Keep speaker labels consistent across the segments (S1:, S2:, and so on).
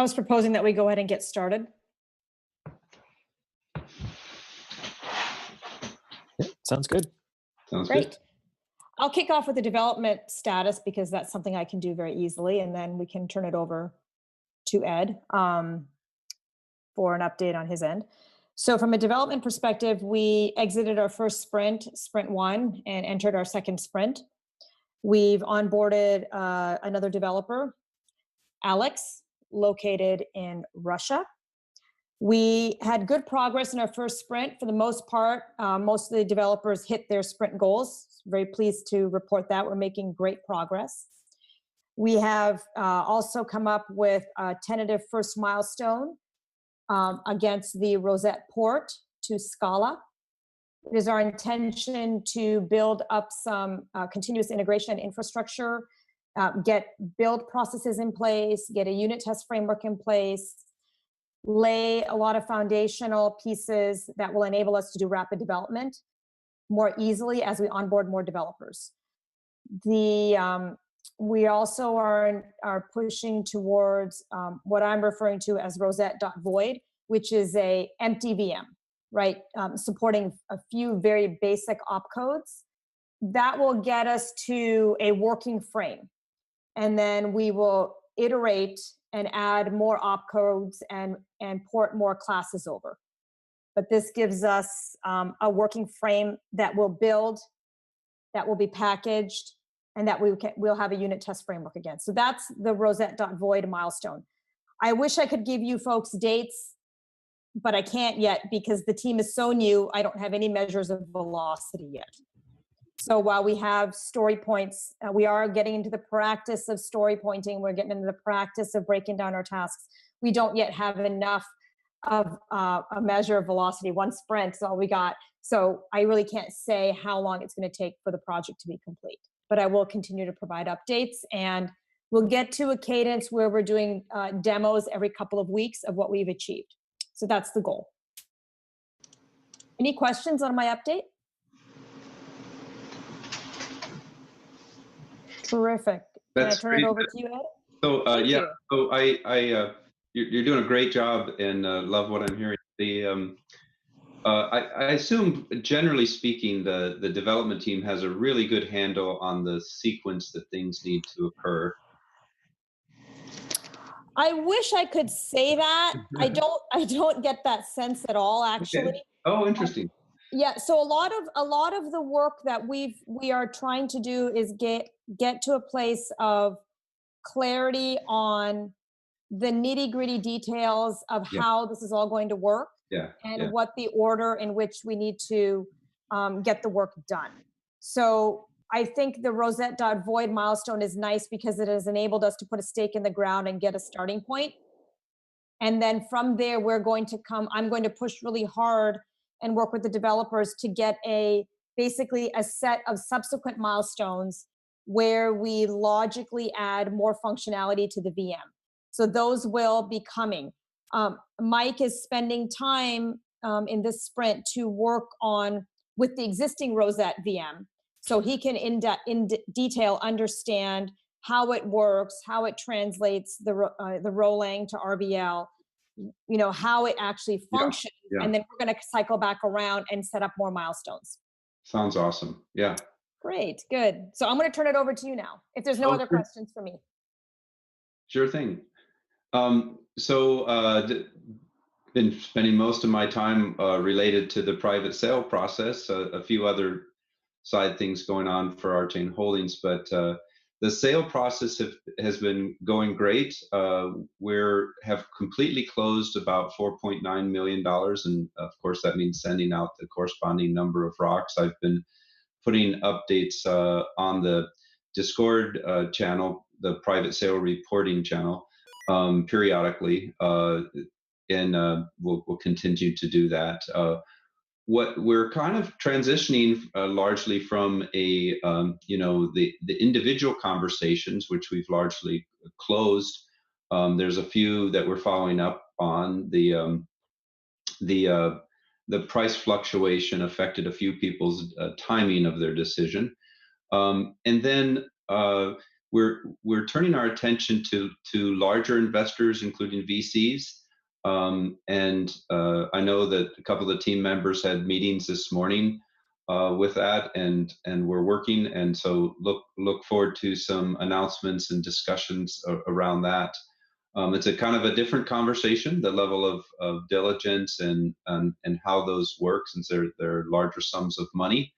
S1: I was proposing that we go ahead and get started.
S2: Yeah, sounds good.
S3: Sounds
S1: Great.
S3: good.
S1: I'll kick off with the development status because that's something I can do very easily, and then we can turn it over to Ed for an update on his end. So from a development perspective, we exited our first sprint, sprint 1, and entered our second sprint. We've onboarded another developer, Alex, located in Russia. We had good progress in our first sprint. For the most part, most of the developers hit their sprint goals. Very pleased to report that. We're making great progress. We have also come up with a tentative first milestone against the Rosette port to Scala. It is our intention to build up some continuous integration infrastructure, get build processes in place, get a unit test framework in place, lay a lot of foundational pieces that will enable us to do rapid development more easily as we onboard more developers. We also are pushing towards what I'm referring to as Rosette.void, which is a empty VM, right? Supporting a few very basic opcodes. That will get us to a working frame. And then we will iterate and add more opcodes and port more classes over. But this gives us a working frame that will build, that will be packaged, and that we'll have a unit test framework again. So that's the Rosette.void milestone. I wish I could give you folks dates, but I can't yet because the team is so new, I don't have any measures of velocity yet. So while we have story points, we are getting into the practice of story pointing, we're getting into the practice of breaking down our tasks. We don't yet have enough of a measure of velocity. One sprint is all we got. So I really can't say how long it's going to take for the project to be complete. But I will continue to provide updates, and we'll get to a cadence where we're doing demos every couple of weeks of what we've achieved. So that's the goal. Any questions on my update? Terrific. Can I turn it over to you, Ed?
S3: So yeah, so you're doing a great job, and love what I'm hearing. I assume, generally speaking, the development team has a really good handle on the sequence that things need to occur.
S1: I wish I could say that. I don't get that sense at all, actually.
S3: Okay. Oh, interesting.
S1: Yeah, so a lot of the work that we are trying to do is get to a place of clarity on the nitty-gritty details of how this is all going to work, and what the order in which we need to get the work done. So I think the Rosette.void milestone is nice because it has enabled us to put a stake in the ground and get a starting point. And then from there, I'm going to push really hard and work with the developers to get basically a set of subsequent milestones where we logically add more functionality to the VM. So those will be coming. Mike is spending time in this sprint to work with the existing Rosette VM, so he can in detail understand how it works, how it translates the Rolang to RBL, how it actually functions, and then we're going to cycle back around and set up more milestones.
S3: Sounds awesome. Yeah.
S1: Great, good. So I'm going to turn it over to you now, if there's no other questions for me.
S3: Sure thing. Been spending most of my time related to the private sale process, a few other side things going on for Rchain Holdings, but the sale process has been going great. We have completely closed about $4.9 million, and of course that means sending out the corresponding number of rocks. I've been putting updates on the Discord channel, the private sale reporting channel, periodically, and we'll continue to do that. What we're kind of transitioning largely from the individual conversations, which we've largely closed. There's a few that we're following up on. The price fluctuation affected a few people's timing of their decision, and then we're turning our attention to larger investors, including VCs. And I know that a couple of the team members had meetings this morning with that, and we're working. And so look forward to some announcements and discussions around that. It's a kind of a different conversation, the level of diligence and how those work, since they're larger sums of money,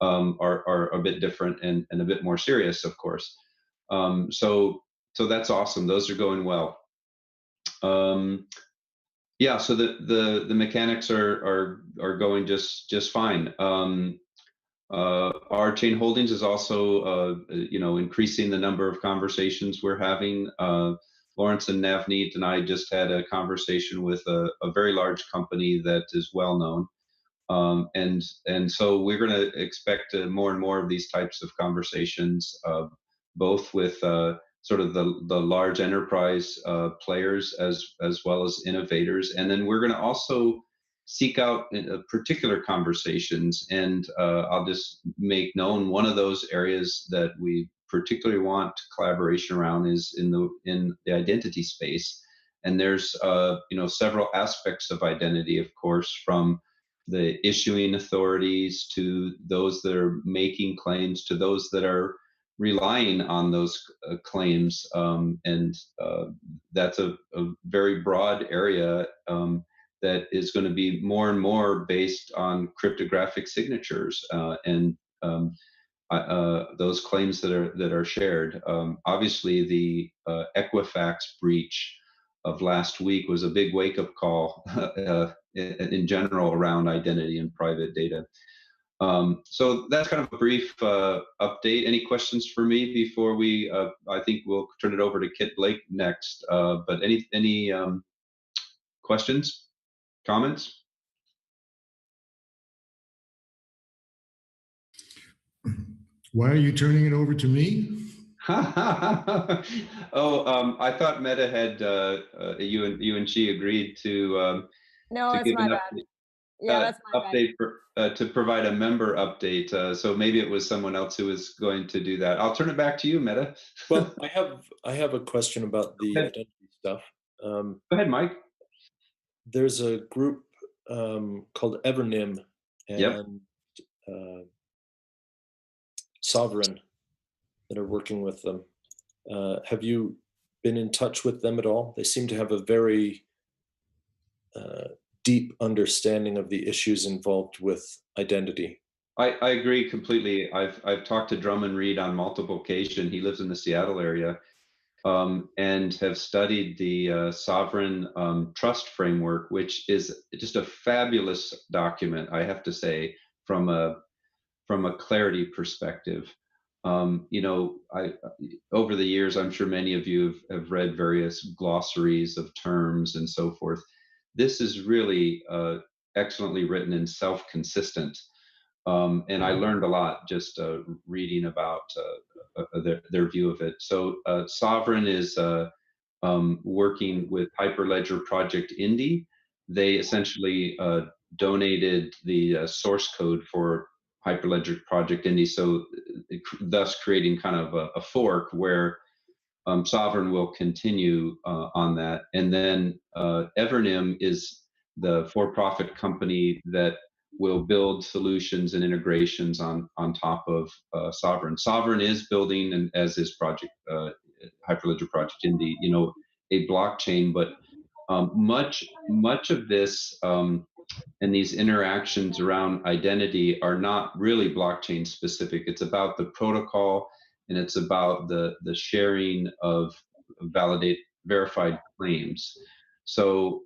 S3: are a bit different and a bit more serious, of course. So that's awesome. Those are going well. Yeah, so the mechanics are going just fine. Rchain Holdings is also increasing the number of conversations we're having. Lawrence and Navneet and I just had a conversation with a very large company that is well known. And so we're going to expect more and more of these types of conversations, both with sort of the large enterprise players as well as innovators. And then we're going to also seek out particular conversations. And I'll just make known one of those areas that we particularly want collaboration around is in the identity space. And there's several aspects of identity, of course, from the issuing authorities to those that are making claims to those that are relying on those claims, and that's a very broad area that is going to be more and more based on cryptographic signatures and those claims that are shared. Obviously, the Equifax breach of last week was a big wake-up call in general around identity and private data. So that's kind of a brief update. Any questions for me before we? I think we'll turn it over to Kit Blake next. But any questions, comments?
S2: Why are you turning it over to me?
S3: Oh, I thought Meta had you and she agreed to
S1: No,
S3: to
S1: it's
S3: give
S1: my
S3: an
S1: bad.
S3: update.
S1: Yeah, that's my
S3: Update to provide a member update. So maybe it was someone else who was going to do that. I'll turn it back to you, Meta.
S4: Well, I have a question about the identity stuff.
S3: Go ahead, Mike.
S4: There's a group called Evernham and
S3: Yep.
S4: Sovereign that are working with them. Have you been in touch with them at all? They seem to have a very deep understanding of the issues involved with identity.
S3: I agree completely. I've talked to Drummond Reed on multiple occasions. He lives in the Seattle area, and have studied the Sovereign Trust Framework, which is just a fabulous document, I have to say, from a clarity perspective. Over the years, I'm sure many of you have read various glossaries of terms and so forth. This is really excellently written and self-consistent. And I learned a lot just reading about their view of it. So Sovereign is working with Hyperledger Project Indy. They essentially donated the source code for Hyperledger Project Indy, so thus creating kind of a fork where Sovereign will continue on that. And then Evernham is the for-profit company that will build solutions and integrations on top of Sovereign. Sovereign is building, and as is Project Hyperledger Project Indy, a blockchain, but much of this and these interactions around identity are not really blockchain specific. It's about the protocol, and it's about the sharing of verified claims. So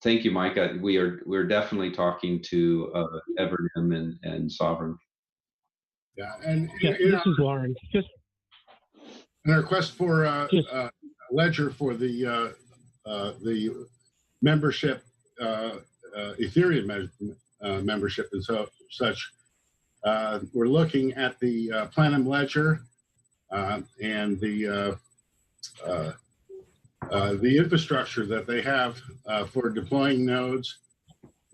S3: thank you, Mike. We're definitely talking to Evernham and Sovereign.
S2: Yeah, and
S5: this is Lawrence. Just
S2: in our request for ledger for the membership, Ethereum membership and such, we're looking at the Platinum Ledger and the infrastructure that they have for deploying nodes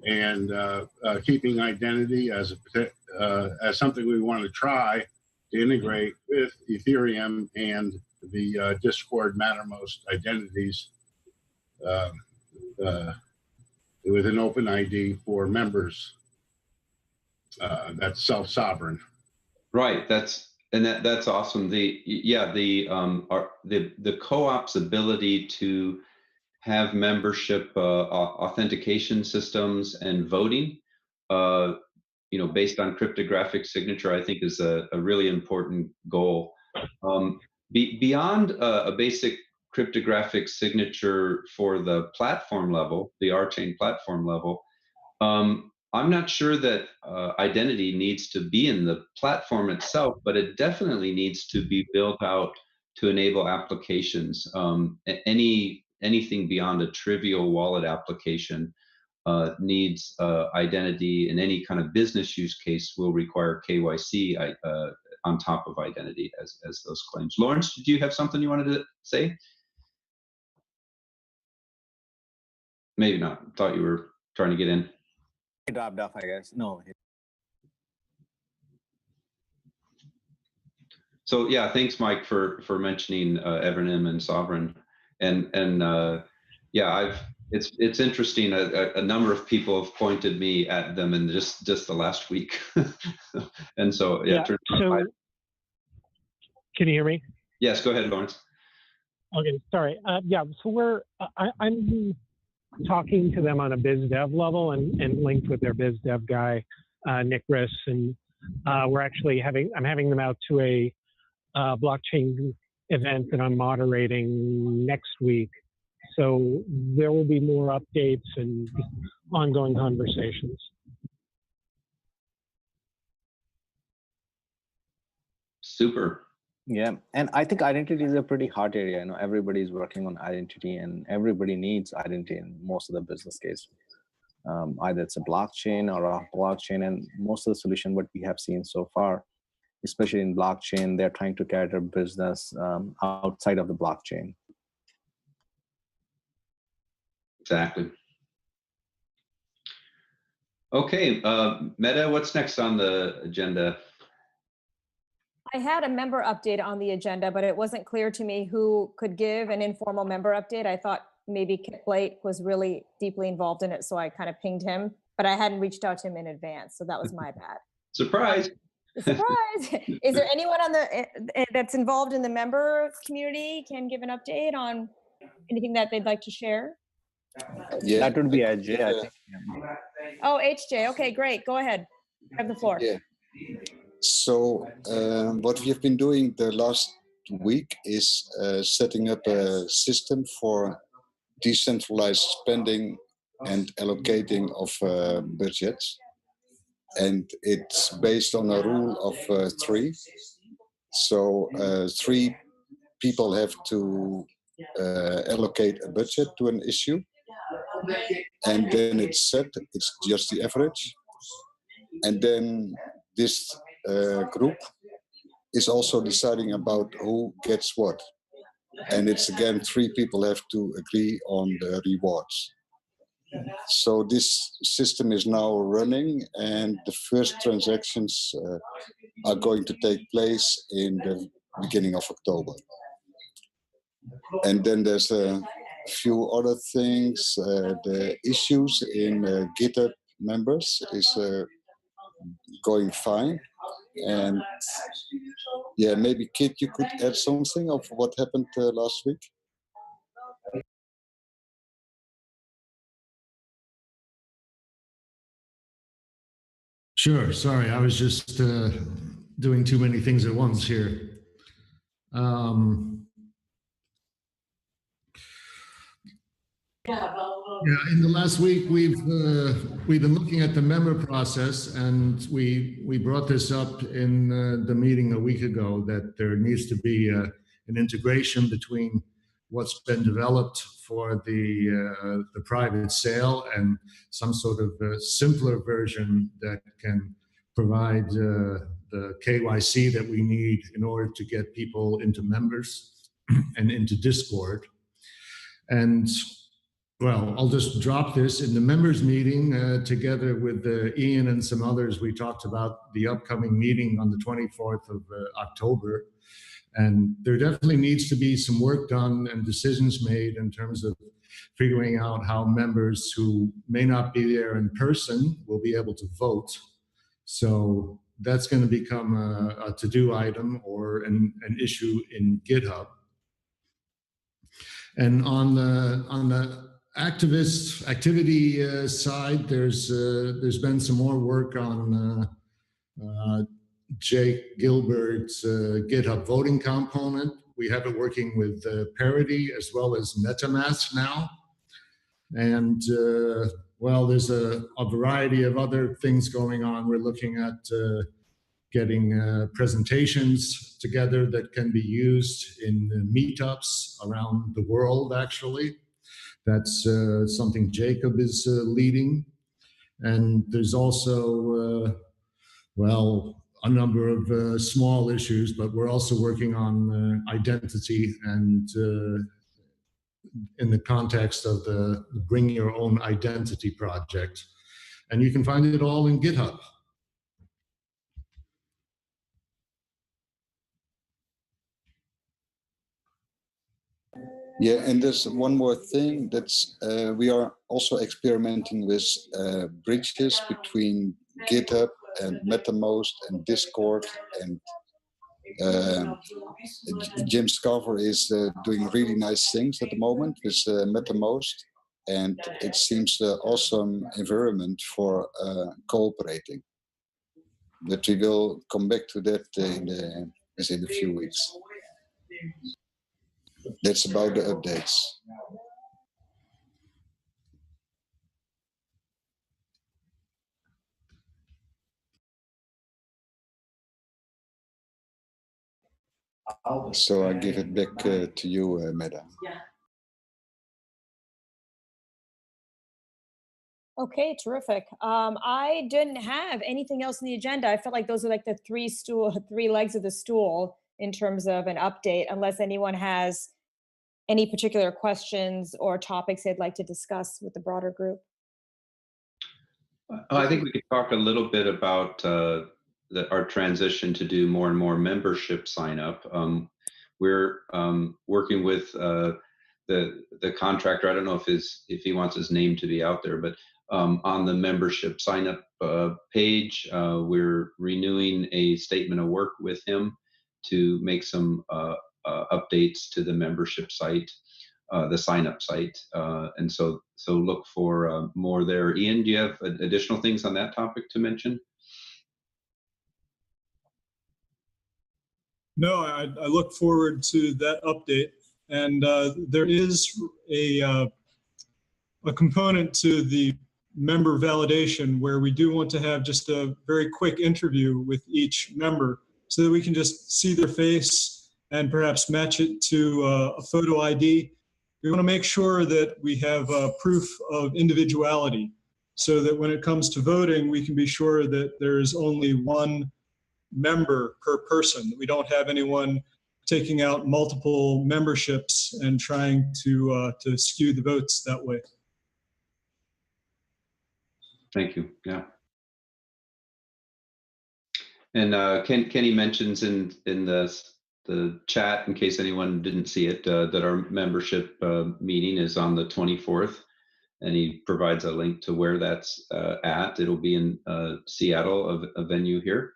S2: and keeping identity as something we want to try. to integrate with Ethereum and the Discord Mattermost identities with an open ID for members that's self-sovereign.
S3: Right. That's awesome. The co-op's ability to have membership authentication systems and voting, based on cryptographic signature, I think is a really important goal. Beyond a basic cryptographic signature for the platform level, the Rchain platform level, I'm not sure that identity needs to be in the platform itself, but it definitely needs to be built out to enable applications. Anything beyond a trivial wallet application needs identity, and any kind of business use case will require KYC on top of identity as those claims. Lawrence, did you have something you wanted to say? Maybe not. Thought you were trying to get in.
S5: It dropped off, I guess. No.
S3: So yeah, thanks, Mike, for mentioning Evernham and Sovereign, and yeah, it's interesting. A number of people have pointed me at them in just the last week, and so yeah.
S6: So, can you hear me?
S3: Yes, go ahead, Lawrence.
S6: Okay, sorry. Yeah, so I'm talking to them on a biz dev level and linked with their biz dev guy, Nick Riss, and we're actually I'm having them out to a blockchain event that I'm moderating next week. So there will be more updates and ongoing conversations.
S3: Super.
S5: Yeah, and I think identity is a pretty hard area. Everybody's working on identity, and everybody needs identity in most of the business case. Either it's a blockchain or a blockchain, and most of the solution what we have seen so far, especially in blockchain, they're trying to carry their business outside of the blockchain.
S3: Exactly. Okay, Meta, what's next on the agenda?
S1: I had a member update on the agenda, but it wasn't clear to me who could give an informal member update. I thought maybe Kip Blake was really deeply involved in it, so I kind of pinged him, but I hadn't reached out to him in advance, so that was my bad.
S3: Surprise!
S1: Surprise! Is there anyone on that's involved in the member community can give an update on anything that they'd like to share?
S5: Yeah, that would be AJ, I think.
S1: Oh, HJ. Okay, great. Go ahead. You have the floor.
S7: Yeah. So what we have been doing the last week is setting up a system for decentralized spending and allocating of budgets. And it's based on a rule of 3. So 3 people have to allocate a budget to an issue. And then it's set, it's just the average. And then this group is also deciding about who gets what. And it's again 3 people have to agree on the rewards. So this system is now running, and the first transactions are going to take place in the beginning of October. And then there's a few other things. The issues in GitHub members is going fine. And yeah, maybe Kit, you could add something of what happened last week?
S2: Sure. Sorry, I was just doing too many things at once here. Yeah, in the last week, we've been looking at the member process, and we brought this up in the meeting a week ago, that there needs to be an integration between what's been developed for the private sale and some sort of simpler version that can provide the KYC that we need in order to get people into members and into Discord. And well, I'll just drop this in the members meeting together with Ian and some others. We talked about the upcoming meeting on the 24th of October. And there definitely needs to be some work done and decisions made in terms of figuring out how members who may not be there in person will be able to vote. So that's going to become a to-do item or an issue in GitHub. And on the activity side, there's been some more work on Jake Gilbert's GitHub voting component. We have it working with Parity as well as MetaMask now. And well, there's a variety of other things going on. We're looking at getting presentations together that can be used in meetups around the world, actually. That's something Jacob is leading. And there's also, well, a number of small issues, but we're also working on identity and in the context of the Bring Your Own Identity project. And you can find it all in GitHub.
S7: Yeah, and there's one more thing that's we are also experimenting with bridges between GitHub and MetaMask and Discord, and Jim Scarver is doing really nice things at the moment with MetaMask, and it seems an awesome environment for cooperating. But we will come back to that in a few weeks. That's about the updates. So I give it back to you, Meta.
S1: Okay, terrific. I didn't have anything else on the agenda. I felt like those are like the three legs of the stool in terms of an update, unless anyone has any particular questions or topics they'd like to discuss with the broader group.
S3: I think we could talk a little bit about our transition to do more and more membership sign up. We're working with the contractor. I don't know if he wants his name to be out there, but on the membership sign up page, we're renewing a statement of work with him to make some updates to the membership site, the sign up site, and so look for more there. Ian, do you have additional things on that topic to mention?
S8: No, I look forward to that update, and there is a component to the member validation where we do want to have just a very quick interview with each member so that we can just see their face and perhaps match it to a photo ID. We want to make sure that we have proof of individuality so that when it comes to voting, we can be sure that there is only one member per person, that we don't have anyone taking out multiple memberships and trying to skew the votes that way.
S3: Thank you. Yeah. And Kenny mentions in the chat, in case anyone didn't see it, that our membership meeting is on the 24th, and he provides a link to where that's at. It'll be in Seattle, a venue here.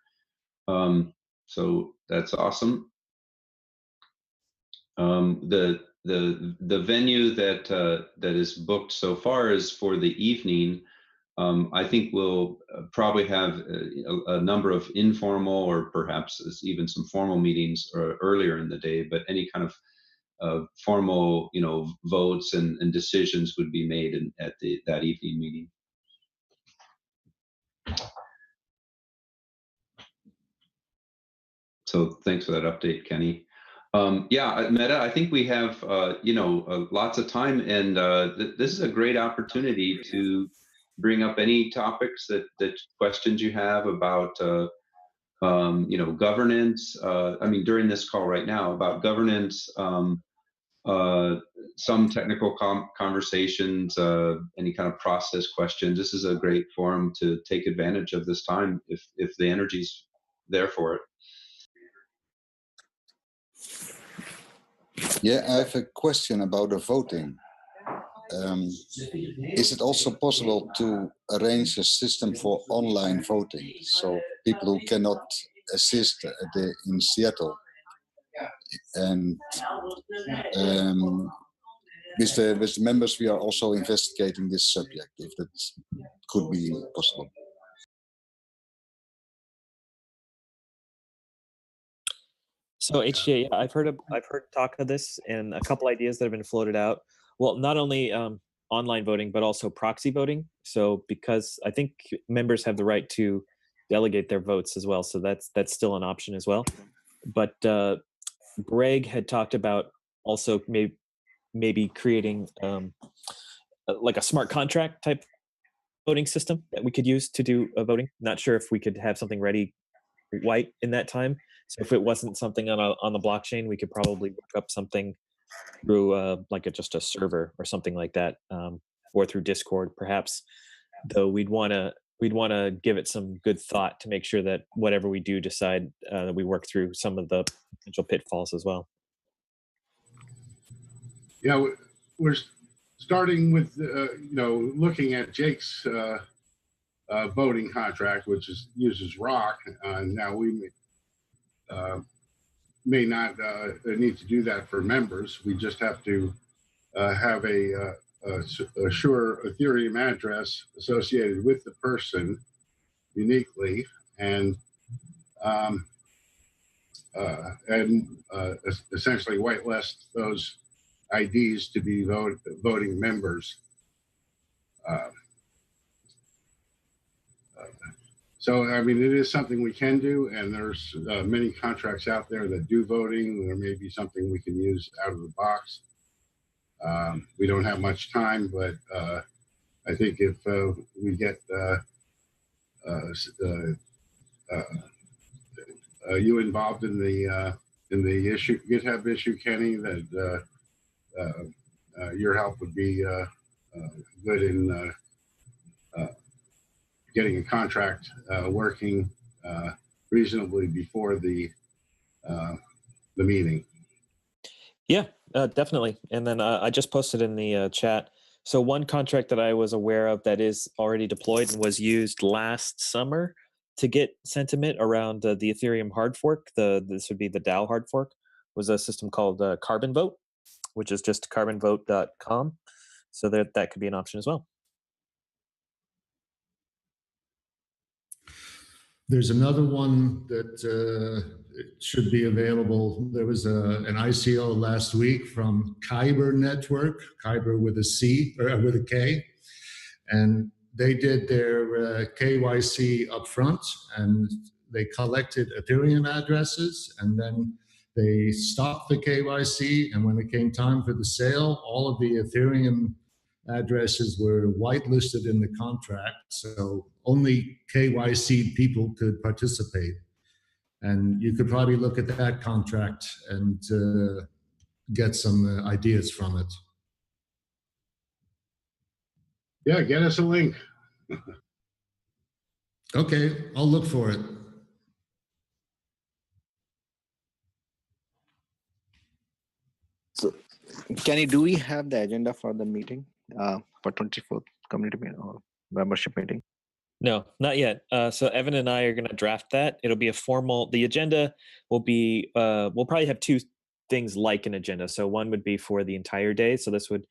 S3: So that's awesome. The venue that is booked so far is for the evening. I think we'll probably have a number of informal or perhaps even some formal meetings earlier in the day, but any kind of formal, votes and decisions would be made at that evening meeting. So thanks for that update, Kenny. Yeah, Meta, I think we have, lots of time, and this is a great opportunity to bring up any topics that questions you have about, governance. I mean, during this call right now about governance, some technical conversations, any kind of process questions. This is a great forum to take advantage of this time if the energy's there for it.
S7: Yeah, I have a question about the voting. Is it also possible to arrange a system for online voting, so people who cannot assist in Seattle, and with the members we are also investigating this subject, if that could be possible.
S9: So HJ, I've heard talk of this and a couple ideas that have been floated out. Well, not only online voting, but also proxy voting. So because I think members have the right to delegate their votes as well. So that's still an option as well. But Greg had talked about also maybe creating like a smart contract type voting system that we could use to do voting. Not sure if we could have something ready white in that time. So if it wasn't something on the blockchain, we could probably look up something through like just a server or something like that, or through Discord perhaps. Though we'd want to give it some good thought to make sure that whatever we do decide that we work through some of the potential pitfalls as well.
S2: Yeah, we're starting with looking at Jake's voting contract, which uses Rock. Now we may not need to do that for members. We just have to have a sure Ethereum address associated with the person uniquely, and essentially whitelist those IDs to be voting members. So, I mean, it is something we can do, and there's many contracts out there that do voting. There may be something we can use out of the box. We don't have much time, but I think if we get you involved in the GitHub issue, Kenny, that your help would be good in getting a contract working reasonably before the meeting.
S9: Yeah, definitely. And then I just posted in the chat. So one contract that I was aware of that is already deployed and was used last summer to get sentiment around the Ethereum hard fork. This would be the DAO hard fork. Was a system called Carbon Vote, which is just carbonvote.com. So that could be an option as well.
S2: There's another one that should be available. There was an ICO last week from Kyber Network, Kyber with a C or with a K, and they did their KYC upfront, and they collected Ethereum addresses, and then they stopped the KYC. And when it came time for the sale, all of the Ethereum addresses were whitelisted in the contract, so only KYC people could participate. And you could probably look at that contract and get some ideas from it. Yeah, get us a link. Okay, I'll look for it.
S5: So, Kenny, do we have the agenda for the meeting for 24th community meeting or membership meeting?
S9: No, not yet. So Evan and I are going to draft that. It'll be the agenda will be, we'll probably have two things like an agenda. So one would be for the entire day. So this would,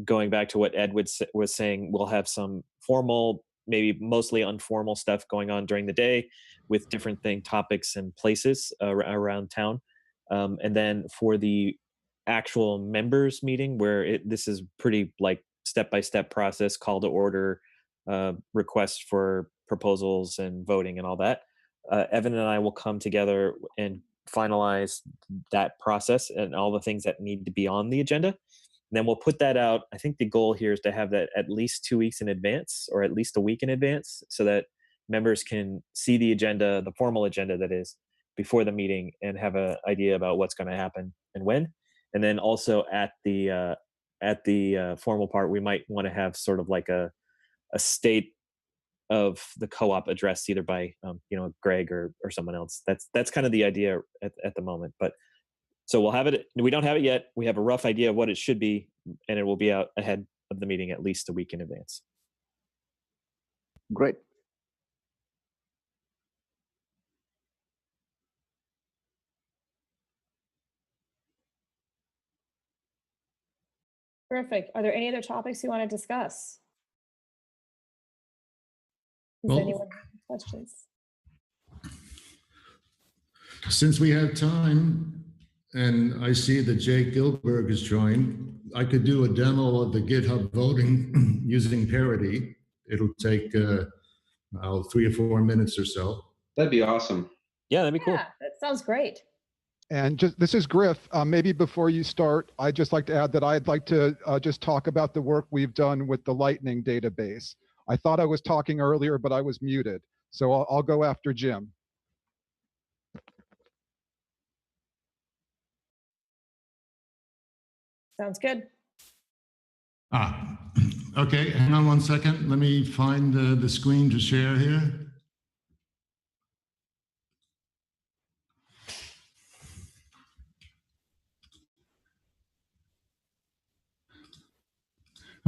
S9: going back to what Ed was saying, we'll have some formal, maybe mostly informal stuff going on during the day with different topics and places around town. And then for the actual members meeting where this is pretty like step-by-step process, call to order, requests for proposals and voting and all that. Evan and I will come together and finalize that process and all the things that need to be on the agenda. And then we'll put that out. I think the goal here is to have that at least 2 weeks in advance, or at least a week in advance, so that members can see the agenda, the formal agenda that is, before the meeting, and have an idea about what's going to happen and when. And then also at the formal part, we might want to have sort of like a state of the co-op address, either by Greg or someone else. That's kind of the idea at the moment. But so we'll have it. We don't have it yet. We have a rough idea of what it should be, and it will be out ahead of the meeting at least a week in advance.
S5: Great.
S1: Terrific. Are there any other topics you want to discuss? Does
S2: Well,
S1: anyone have questions?
S2: Since we have time, and I see that Jake Gilbert has joined, I could do a demo of the GitHub voting using parity. It'll take 3 or 4 minutes or so.
S3: That'd be awesome.
S9: Yeah, that'd be cool.
S1: Yeah, that sounds great.
S10: And this is Griff. Maybe before you start, I'd just like to add that I'd like to just talk about the work we've done with the Lightning database. I thought I was talking earlier, but I was muted. So I'll go after Jim.
S1: Sounds good.
S2: Okay, hang on 1 second. Let me find the screen to share here.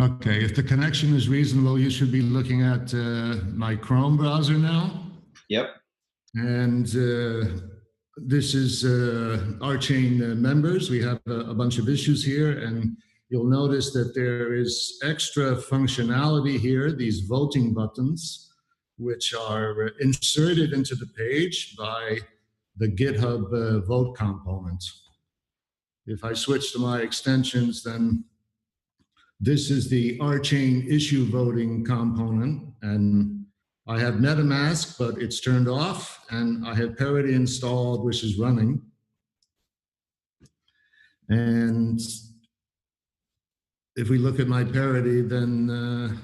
S2: Okay, if the connection is reasonable, you should be looking at my Chrome browser now.
S3: Yep.
S2: And this is Rchain Members. We have a bunch of issues here, and you'll notice that there is extra functionality here, these voting buttons, which are inserted into the page by the GitHub vote component. If I switch to my extensions, then this is the Rchain issue voting component, and I have MetaMask, but it's turned off, and I have Parity installed, which is running. And if we look at my Parity, then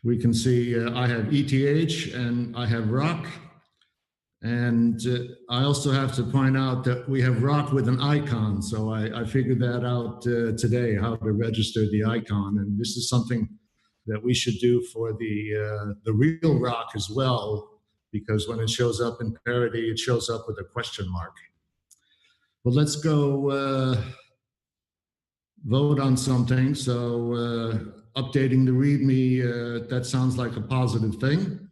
S2: we can see I have ETH and I have Rock. And I also have to point out that we have Rock with an icon. So I figured that out today, how to register the icon. And this is something that we should do for the real Rock as well, because when it shows up in Parity, it shows up with a question mark. Well, let's go vote on something. So updating the README, that sounds like a positive thing.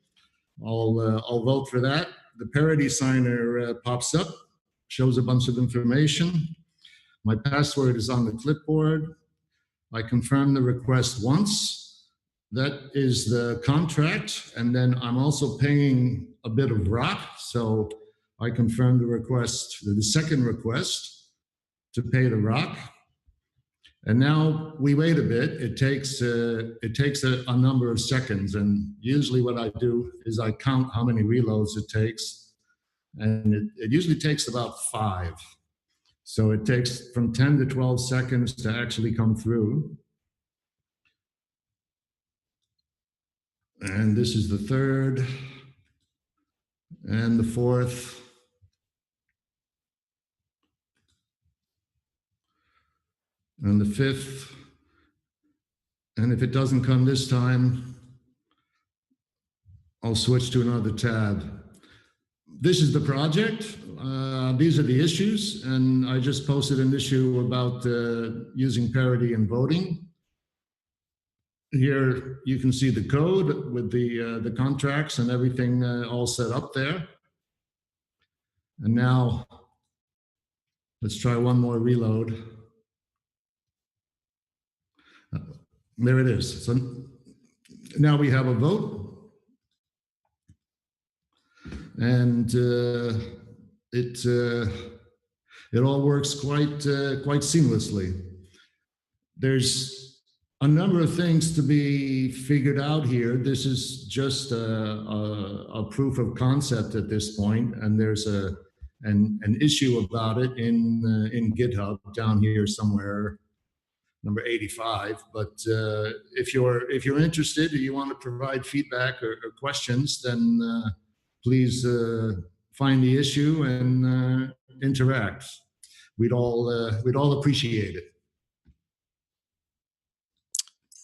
S2: I'll vote for that. The Parity signer pops up, shows a bunch of information. My password is on the clipboard. I confirm the request once. That is the contract. And then I'm also paying a bit of Rock. So I confirm the request, the second request to pay the Rock. And now we wait a bit. It takes a number of seconds. And usually what I do is I count how many reloads it takes. And it usually takes about 5. So it takes from 10 to 12 seconds to actually come through. And this is the third and the fourth. And the fifth, and if it doesn't come this time, I'll switch to another tab. This is the project. These are the issues, and I just posted an issue about using parity in voting. Here you can see the code with the contracts and everything all set up there. And now let's try one more reload. There it is. So now we have a vote, and it all works quite seamlessly. There's a number of things to be figured out here. This is just a proof of concept at this point, and there's an issue about it in GitHub down here somewhere. Number 85, but if you're interested or you want to provide feedback or questions, then please find the issue and interact. we'd all appreciate it.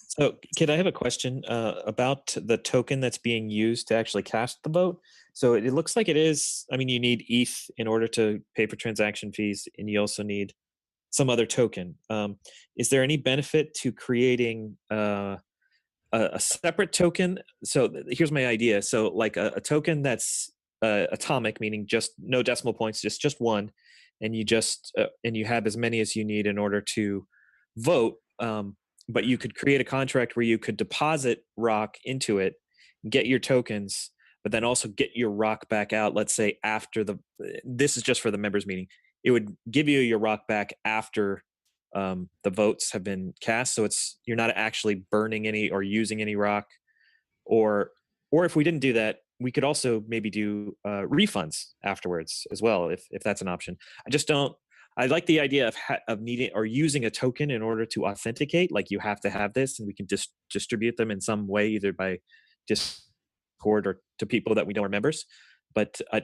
S9: So, Kid, I have a question about the token that's being used to actually cast the vote. So it looks like it is, I mean, you need ETH in order to pay for transaction fees, and you also need some other token. Is there any benefit to creating a separate token? So here's my idea. So like a token that's atomic, meaning just no decimal points, just one, and you just and you have as many as you need in order to vote. But you could create a contract where you could deposit rock into it, get your tokens, but then also get your rock back out. Let's say after this is just for the members meeting. It would give you your rock back after the votes have been cast. So you're not actually burning any or using any rock. Or if we didn't do that, we could also maybe do refunds afterwards as well, if that's an option. I like the idea of needing or using a token in order to authenticate. Like you have to have this, and we can distribute them in some way, either by Discord or to people that we know are members. But I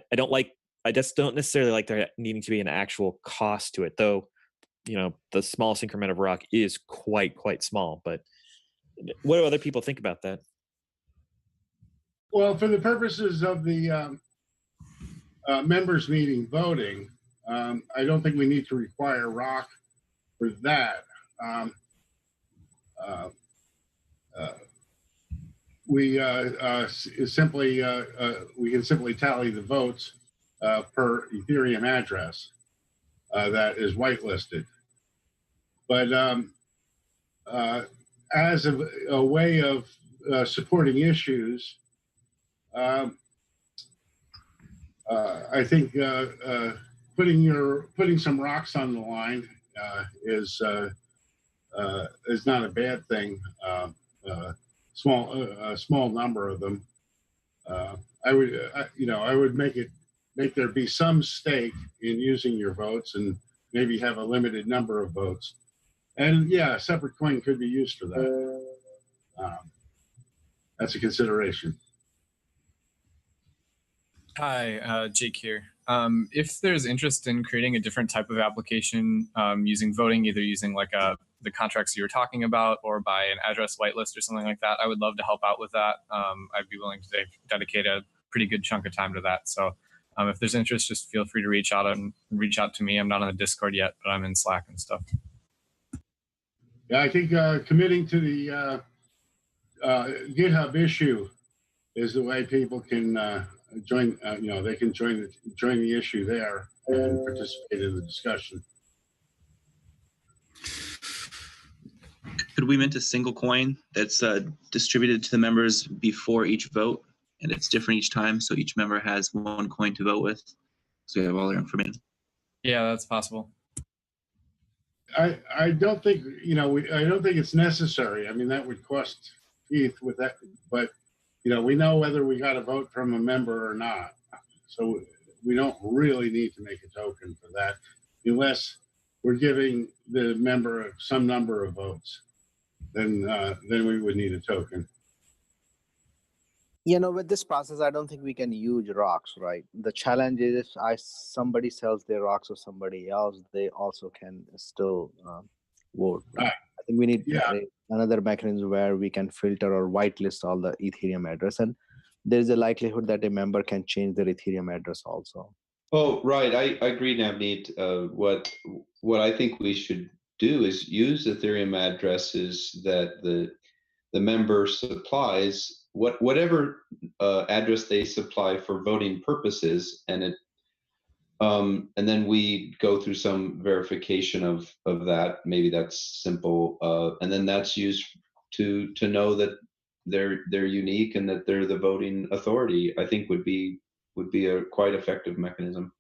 S9: just don't necessarily like there needing to be an actual cost to it, though. You know, the smallest increment of rock is quite small. But what do other people think about that?
S11: Well, for the purposes of the members meeting voting, I don't think we need to require rock for that. We can simply tally the votes per Ethereum address that is whitelisted. But as a way of supporting issues, I think putting some rocks on the line is not a bad thing. A small number of them. I would make there be some stake in using your votes, and maybe have a limited number of votes. And yeah, a separate coin could be used for that. That's a consideration.
S12: Hi, Jake here. If there's interest in creating a different type of application using voting, either using like the contracts you were talking about or by an address whitelist or something like that, I would love to help out with that. I'd be willing to dedicate a pretty good chunk of time to that. So if there's interest, just feel free to reach out to me. I'm not on the Discord yet, but I'm in Slack and stuff.
S11: Yeah, I think committing to the GitHub issue is the way people can join. They can join the issue there and participate in the discussion.
S13: Could we mint a single coin that's distributed to the members before each vote, and it's different each time, so each member has one coin to vote with, so we have all their information?
S12: Yeah, that's possible.
S11: I don't think I don't think it's necessary. I mean, that would cost ETH with that, but we know whether we got a vote from a member or not, so we don't really need to make a token for that, unless we're giving the member some number of votes. Then we would need a token.
S5: With this process, I don't think we can use rocks, right? The challenge is if somebody sells their rocks or somebody else, they also can still vote. Right? I think we need another mechanism where we can filter or whitelist all the Ethereum address, and there's a likelihood that a member can change their Ethereum address also.
S3: Oh, right. I agree, Navneet. What I think we should do is use Ethereum addresses that the member supplies, whatever address they supply for voting purposes, and then we go through some verification of that. Maybe that's simple, and then that's used to know that they're unique and that they're the voting authority. I think would be a quite effective mechanism.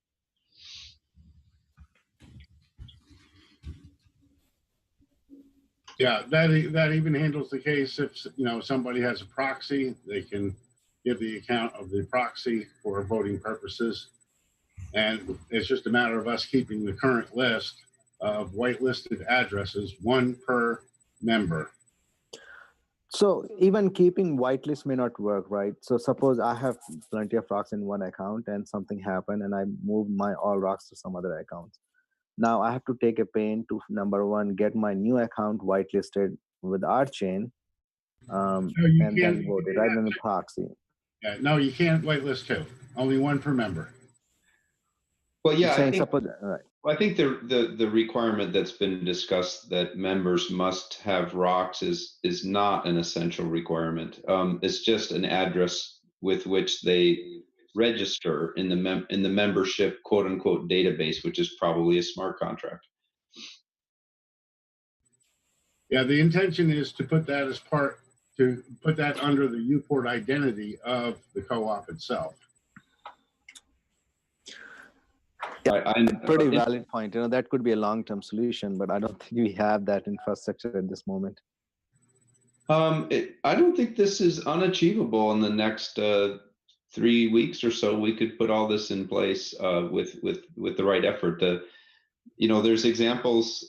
S11: Yeah, that even handles the case if somebody has a proxy, they can give the account of the proxy for voting purposes, and it's just a matter of us keeping the current list of whitelisted addresses, one per member.
S5: So even keeping whitelist may not work, right? So suppose I have plenty of rocks in one account and something happened and I moved my all rocks to some other account. Now I have to take a pain to, number one, get my new account whitelisted with Rchain,
S11: No, you
S5: and
S11: can't.
S5: then vote it right in the proxy.
S11: Yeah, no, you can't whitelist two. Only one per member.
S3: Well, yeah,
S5: Saying suppose, right.
S3: I think the requirement that's been discussed that members must have rocks is not an essential requirement. It's just an address with which they register in the membership quote unquote database, which is probably a smart contract.
S11: Yeah, the intention is to put that as to put that under the Uport identity of the co-op itself.
S5: Yeah, pretty valid point. That could be a long-term solution, but I don't think we have that infrastructure at this moment.
S3: I don't think this is unachievable in the next 3 weeks or so. We could put all this in place with the right effort. There's examples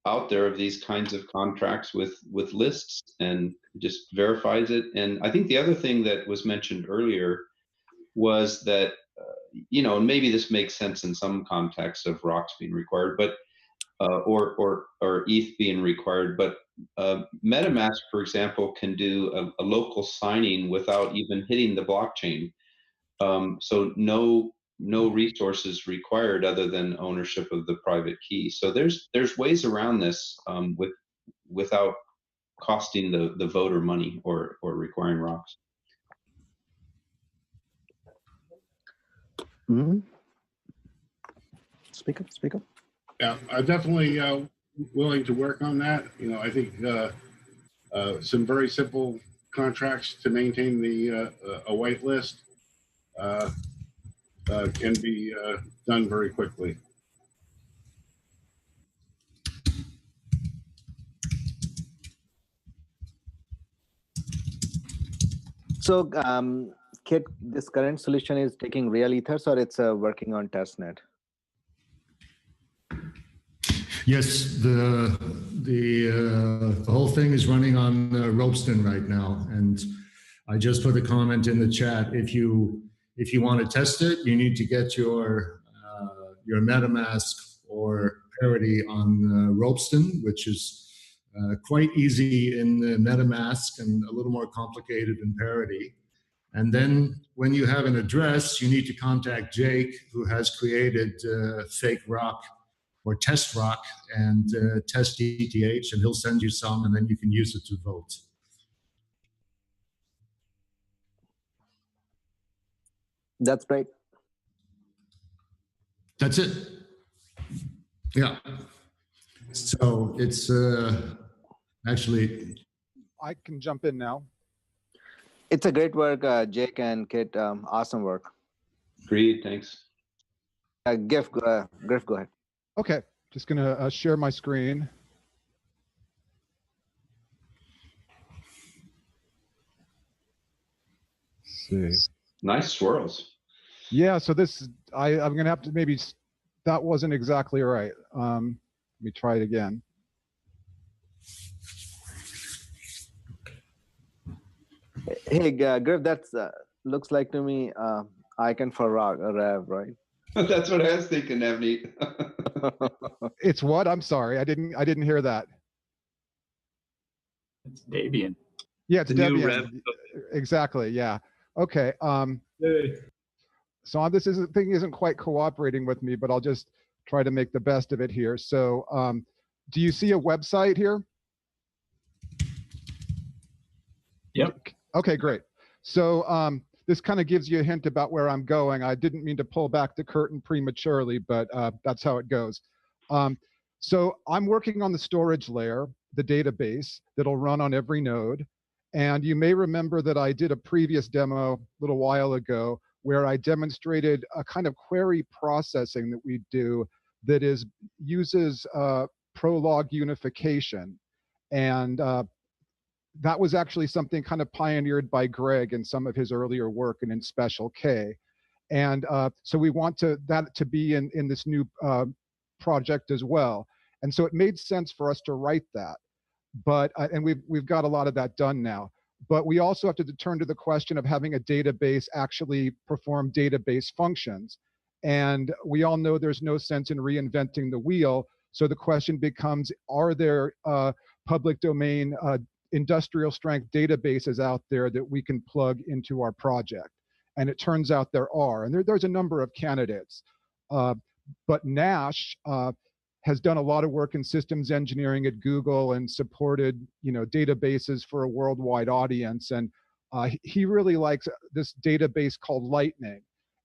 S3: out there of these kinds of contracts with lists, and just verifies it. And I think the other thing that was mentioned earlier was that maybe this makes sense in some contexts of rocks being required, but or ETH being required, but MetaMask, for example, can do a local signing without even hitting the blockchain. So no resources required other than ownership of the private key. So there's ways around this without costing the voter money or requiring rocks.
S5: Mm-hmm. Speak up.
S11: Yeah, I'm definitely willing to work on that. I think some very simple contracts to maintain a whitelist can be done very quickly.
S5: So, Kit, this current solution is taking real ethers, or it's working on testnet?
S2: Yes, the whole thing is running on Ropeston right now, and I just put a comment in the chat. If you want to test it, you need to get your MetaMask or Parity on Ropeston, which is quite easy in MetaMask and a little more complicated in Parity. And then when you have an address, you need to contact Jake, who has created fake rock or test rock and test ETH, and he'll send you some, and then you can use it to vote.
S5: That's great.
S2: That's it. Yeah. So it's actually.
S10: I can jump in now.
S5: It's a great work, Jake and Kit. Awesome work.
S3: Agreed. Thanks.
S5: Griff, go ahead.
S10: Okay, just gonna share my screen. Let's see.
S3: Nice swirls.
S10: Yeah, so this, I'm gonna have to maybe, that wasn't exactly right. Let me try it again.
S5: Hey, Griff, that's looks like to me icon for Rev, right?
S3: That's what I was thinking, Evney.
S10: It's what? I'm sorry, I didn't hear that.
S14: It's Davian.
S10: Yeah, it's Davian. Exactly. Yeah. Okay. So this thing isn't quite cooperating with me, but I'll just try to make the best of it here. So, do you see a website here?
S14: Yep.
S10: Okay, great. So this kind of gives you a hint about where I'm going. I didn't mean to pull back the curtain prematurely, but that's how it goes. So I'm working on the storage layer, the database that'll run on every node. And you may remember that I did a previous demo a little while ago where I demonstrated a kind of query processing that we do that uses Prolog unification. And that was actually something kind of pioneered by Greg in some of his earlier work and in Special K. And so we want that to be in this new project as well. And so it made sense for us to write that. But and we've got a lot of that done now. But we also have to turn to the question of having a database actually perform database functions. And we all know there's no sense in reinventing the wheel. So the question becomes, are there public domain industrial strength databases out there that we can plug into our project? And it turns out there are, and there's a number of candidates. But Nash has done a lot of work in systems engineering at Google and supported, databases for a worldwide audience. And he really likes this database called Lightning.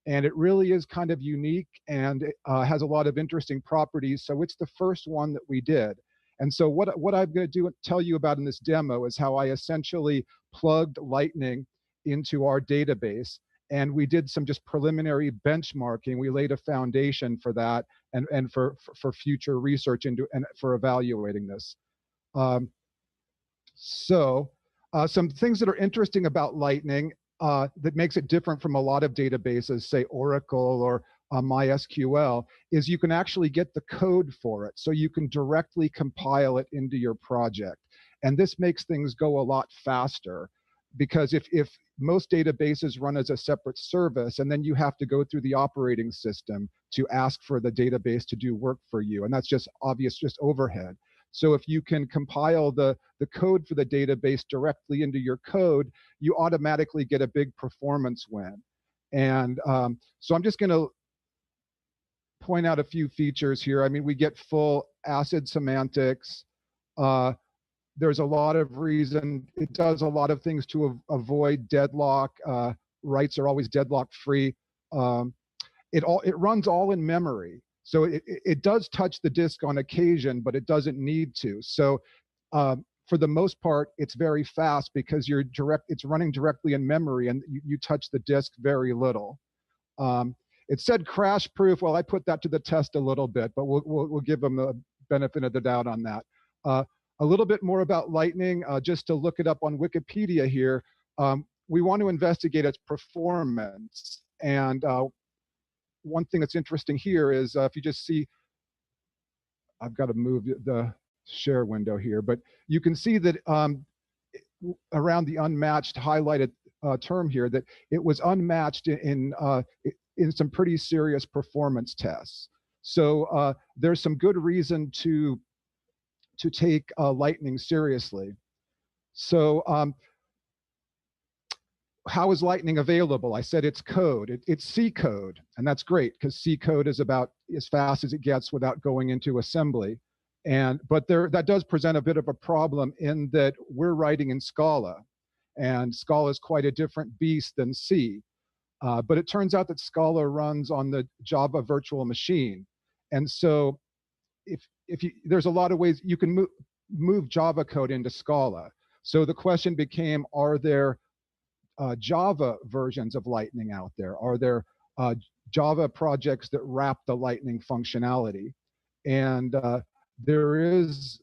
S10: And it really is kind of unique and has a lot of interesting properties. So it's the first one that we did. And so what I'm going to tell you about in this demo is how I essentially plugged Lightning into our database. And we did some just preliminary benchmarking. We laid a foundation for that and for future research into and for evaluating this. Some things that are interesting about Lightning that makes it different from a lot of databases, say Oracle or MySQL, is you can actually get the code for it. So you can directly compile it into your project. And this makes things go a lot faster, because if most databases run as a separate service, and then you have to go through the operating system to ask for the database to do work for you. And that's just obvious, just overhead. So if you can compile the code for the database directly into your code, you automatically get a big performance win. And so I'm just going to point out a few features here. I mean, we get full ACID semantics. There's a lot of reason. It does a lot of things to avoid deadlock. Writes are always deadlock free. It runs all in memory. So it does touch the disk on occasion, but it doesn't need to. So for the most part, it's very fast because it's running directly in memory, and you touch the disk very little. It said crash proof. Well, I put that to the test a little bit, but we'll give them the benefit of the doubt on that. A little bit more about Lightning, just to look it up on Wikipedia here. We want to investigate its performance. And one thing that's interesting here is if you just see, I've got to move the share window here, but you can see that around the unmatched highlighted term here, that it was unmatched in some pretty serious performance tests. So there's some good reason to take Lightning seriously. So how is Lightning available? I said it's code. It's C code, and that's great because C code is about as fast as it gets without going into assembly. But that does present a bit of a problem in that we're writing in Scala, and Scala is quite a different beast than C. But it turns out that Scala runs on the Java virtual machine, and so there's a lot of ways you can move Java code into Scala. So the question became, are there Java versions of Lightning out there? Are there Java projects that wrap the Lightning functionality? And there is,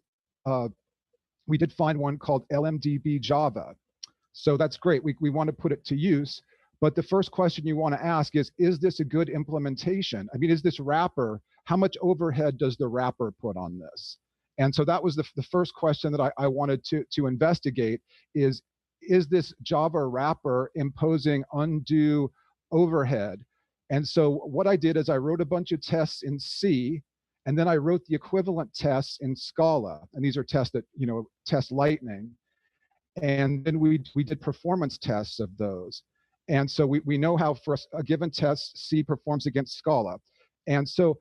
S10: we did find one called LMDB Java. So that's great. We want to put it to use. But the first question you want to ask is this a good implementation? I mean, is this wrapper, how much overhead does the wrapper put on this? And so that was the first question that I wanted to investigate is this Java wrapper imposing undue overhead? And so what I did is I wrote a bunch of tests in C, and then I wrote the equivalent tests in Scala. And these are tests that, test Lightning. And then we did performance tests of those. And so we know how for a given test, C performs against Scala. And so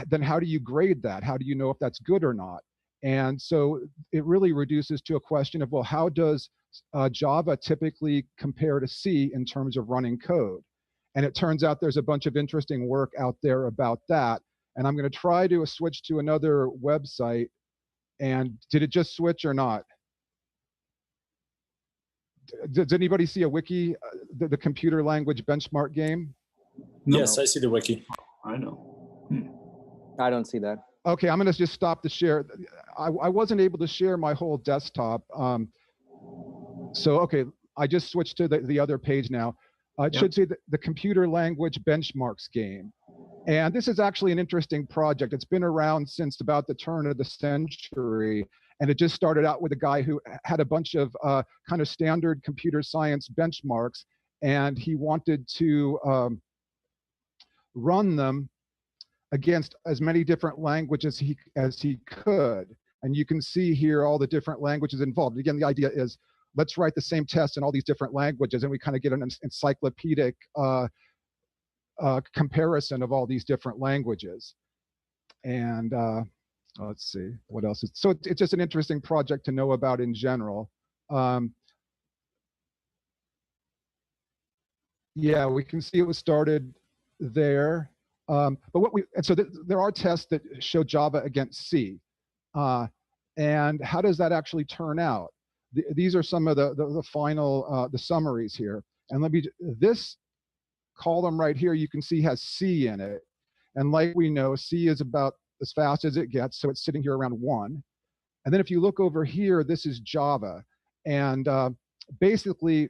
S10: then how do you grade that? How do you know if that's good or not? And so it really reduces to a question of, well, how does Java typically compare to C in terms of running code? And it turns out there's a bunch of interesting work out there about that. And I'm going to try to switch to another website. And did it just switch or not? Does anybody see a wiki, the computer language benchmark game?
S4: No. Yes, I see the wiki.
S14: I know.
S5: I don't see that.
S10: Okay, I'm going to just stop the share. I wasn't able to share my whole desktop. So, okay, I just switched to the other page now. It should say the computer language benchmarks game. And this is actually an interesting project. It's been around since about the turn of the century. And it just started out with a guy who had a bunch of kind of standard computer science benchmarks. And he wanted to run them against as many different languages as he could. And you can see here all the different languages involved. Again, the idea is, let's write the same test in all these different languages, and we kind of get an encyclopedic comparison of all these different languages. And let's see, what else? So it's just an interesting project to know about in general. Yeah, we can see it was started there. But there are tests that show Java against C. And how does that actually turn out? These are some of the final, the summaries here. And this column right here, you can see has C in it. And like we know, C is about as fast as it gets. So it's sitting here around 1. And then if you look over here, this is Java. And basically,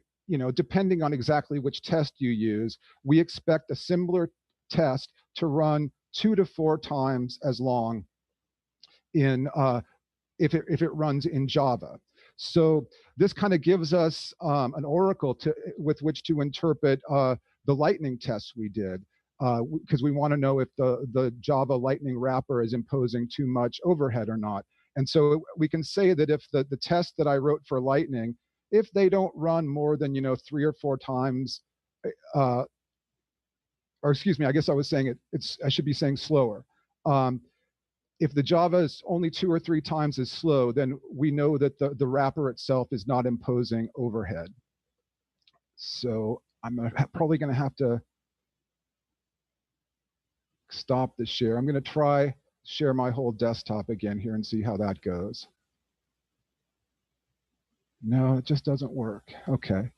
S10: depending on exactly which test you use, we expect a similar test to run 2 to 4 times as long in if it runs in Java. So this kind of gives us an oracle with which to interpret the Lightning tests we did, because we want to know if the Java Lightning wrapper is imposing too much overhead or not. And so we can say that if the test that I wrote for Lightning, if they don't run more than 3 or 4 times, or excuse me, I guess I was saying I should be saying slower. If the Java is only 2 or 3 times as slow, then we know that the wrapper itself is not imposing overhead. So I'm probably going to have to stop the share. I'm going to try share my whole desktop again here and see how that goes. No, it just doesn't work. Okay.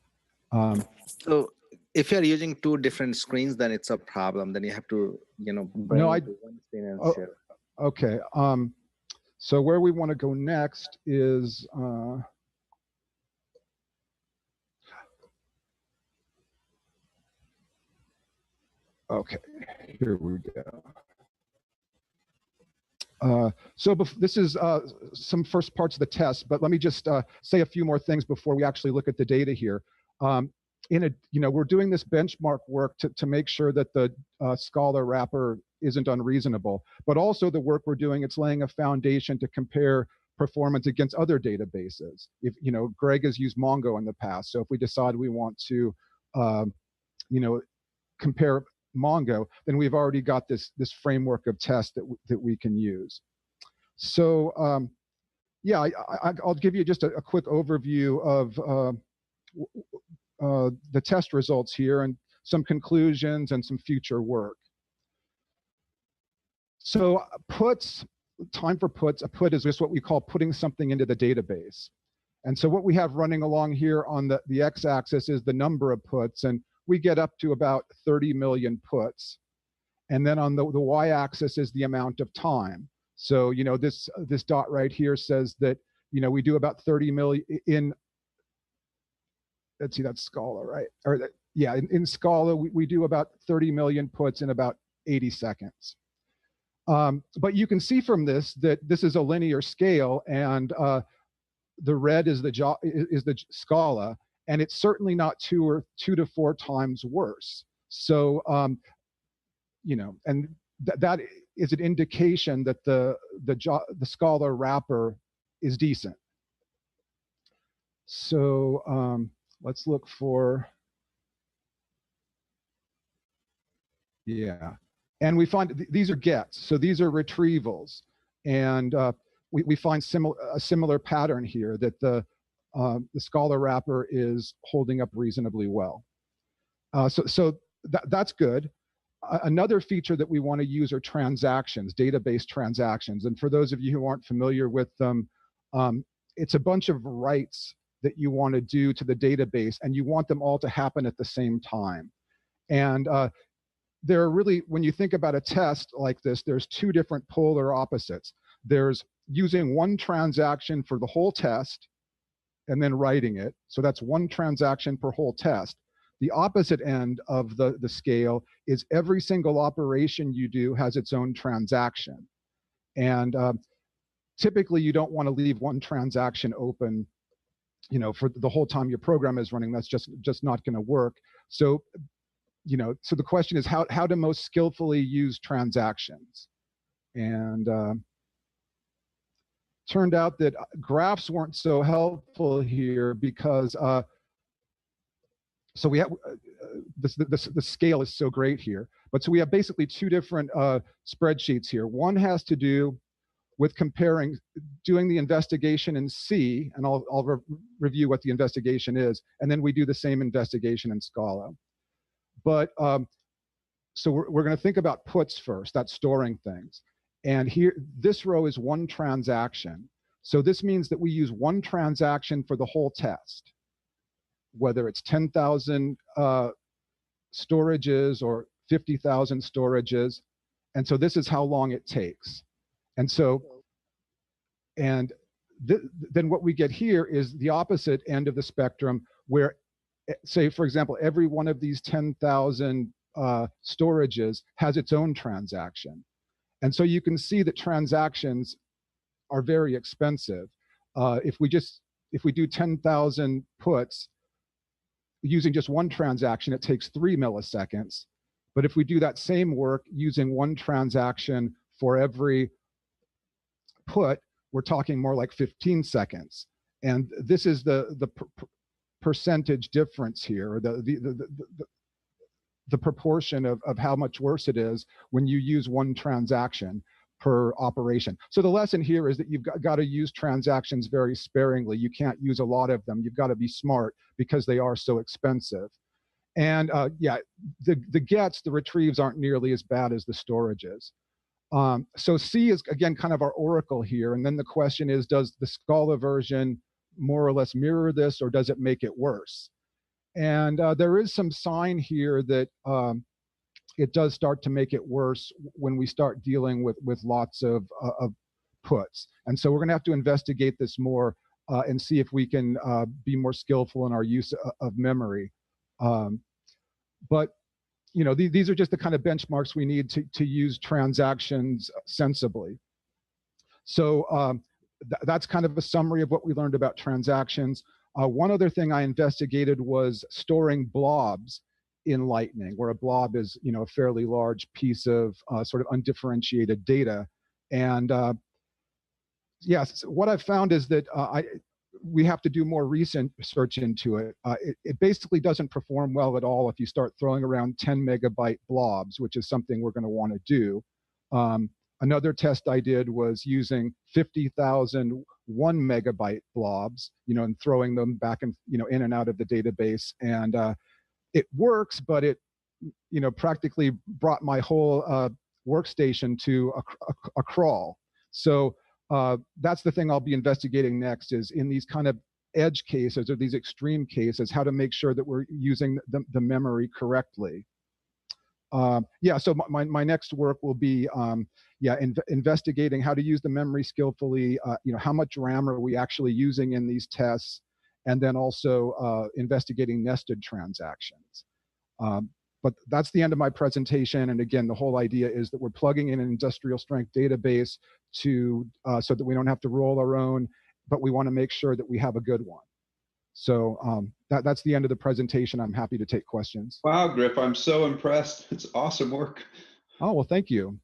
S5: So if you're using 2 different screens, then it's a problem. Then you have to, bring it to one screen and share.
S10: Okay. So where we want to go next is okay. Here we go. So this is some first parts of the test, but let me just say a few more things before we actually look at the data here. We're doing this benchmark work to make sure that the Scala wrapper isn't unreasonable, but also the work we're doing, it's laying a foundation to compare performance against other databases. If, Greg has used Mongo in the past, so if we decide we want to, compare Mongo, then we've already got this framework of tests that we can use. So yeah, I'll give you just a quick overview of the test results here and some conclusions and some future work. So time for puts, a put is just what we call putting something into the database. And so what we have running along here on the x-axis is the number of puts, and we get up to about 30 million puts. And then on the y-axis is the amount of time. So, this dot right here says that, we do about 30 million in, let's see, that's Scala, right? Or yeah, in Scala, we do about 30 million puts in about 80 seconds. But you can see from this that this is a linear scale, and the red is the Scala, and it's certainly not 2 to 4 times worse. So, and that is an indication that the Scala wrapper is decent. So let's look for, yeah. And we find these are gets, so these are retrievals, and we find a similar pattern here that the Scala wrapper is holding up reasonably well. So that's good. Another feature that we want to use are transactions, database transactions. And for those of you who aren't familiar with them, it's a bunch of writes that you want to do to the database, and you want them all to happen at the same time. And there are really, when you think about a test like this, there's 2 different polar opposites. There's using one transaction for the whole test and then writing it. So that's one transaction per whole test. The opposite end of the scale is every single operation you do has its own transaction. And typically you don't want to leave one transaction open, for the whole time your program is running. That's just not going to work. So so the question is how to most skillfully use transactions. And turned out that graphs weren't so helpful here because so we have the scale is so great here. But so we have basically two different spreadsheets here. One has to do with doing the investigation in C, and I'll review what the investigation is, and then we do the same investigation in Scala. But so we're going to think about puts first. That's storing things. And here, this row is one transaction. So this means that we use one transaction for the whole test, whether it's 10,000 storages or 50,000 storages. And so this is how long it takes. And so, then what we get here is the opposite end of the spectrum, where, say, for example, every one of these 10,000 storages has its own transaction. And so you can see that transactions are very expensive. If we do 10,000 puts using just one transaction, it takes 3 milliseconds. But if we do that same work using one transaction for every put, we're talking more like 15 seconds. And this is the percentage difference here, or the proportion of how much worse it is when you use one transaction per operation. So the lesson here is that you've got to use transactions very sparingly. You can't use a lot of them. You've got to be smart because they are so expensive. And yeah, the gets, the retrieves aren't nearly as bad as the storages. So C is, again, kind of our oracle here. And then the question is, does the Scala version more or less mirror this, or does it make it worse? And there is some sign here that it does start to make it worse when we start dealing with lots of puts. And so we're going to have to investigate this more and see if we can be more skillful in our use of memory. But these are just the kind of benchmarks we need to use transactions sensibly. So that's kind of a summary of what we learned about transactions. One other thing I investigated was storing blobs in Lightning, where a blob is, a fairly large piece of sort of undifferentiated data. And yes, what I've found is that we have to do more recent research into it. It basically doesn't perform well at all if you start throwing around 10 megabyte blobs, which is something we're going to want to do. Another test I did was using 50,000 1 megabyte blobs, and throwing them back and, in and out of the database. And it works, but it, practically brought my whole workstation to a crawl. So that's the thing I'll be investigating next, is in these kind of edge cases or these extreme cases, how to make sure that we're using the memory correctly. Yeah, so my next work will be investigating how to use the memory skillfully, how much RAM are we actually using in these tests, and then also investigating nested transactions. But that's the end of my presentation. And again, the whole idea is that we're plugging in an industrial strength database to so that we don't have to roll our own, but we want to make sure that we have a good one. So that's the end of the presentation. I'm happy to take questions.
S3: Wow, Griff, I'm so impressed. It's awesome work.
S10: Oh, well, thank you.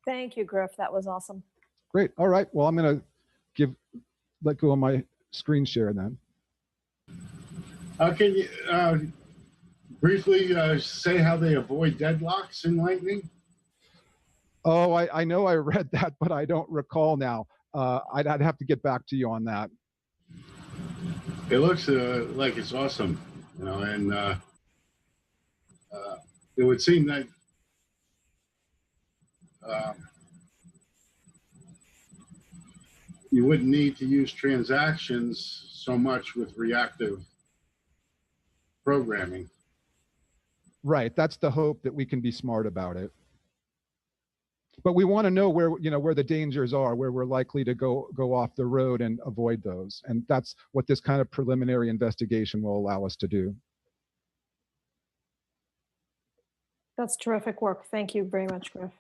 S1: Thank you, Griff. That was awesome.
S10: Great. All right. Well, I'm going to let go of my screen share then.
S11: Can you briefly say how they avoid deadlocks in Lightning?
S10: Oh, I know I read that, but I don't recall now. I'd have to get back to you on that.
S11: It looks like it's awesome, and it would seem that you wouldn't need to use transactions so much with reactive programming.
S10: Right. That's the hope, that we can be smart about it. But we want to know where, where the dangers are, where we're likely to go off the road and avoid those. And that's what this kind of preliminary investigation will allow us to do.
S1: That's terrific work. Thank you very much, Griff.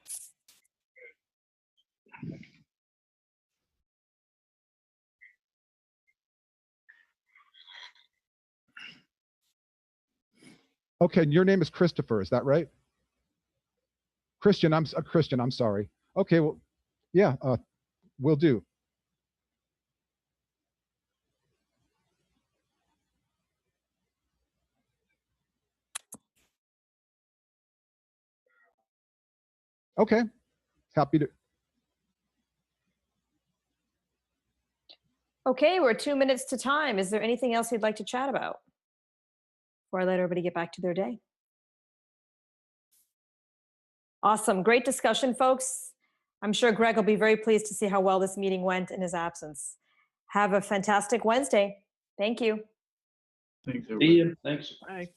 S10: Okay, and your name is Christopher, is that right? Christian, I'm sorry. Okay, well, yeah, will do. Okay, happy to.
S1: Okay, we're 2 minutes to time. Is there anything else you'd like to chat about before I let everybody get back to their day? Awesome, great discussion, folks. I'm sure Greg will be very pleased to see how well this meeting went in his absence. Have a fantastic Wednesday. Thank you.
S14: Thanks,
S3: See
S14: everybody.
S3: you. Thanks.
S9: Bye.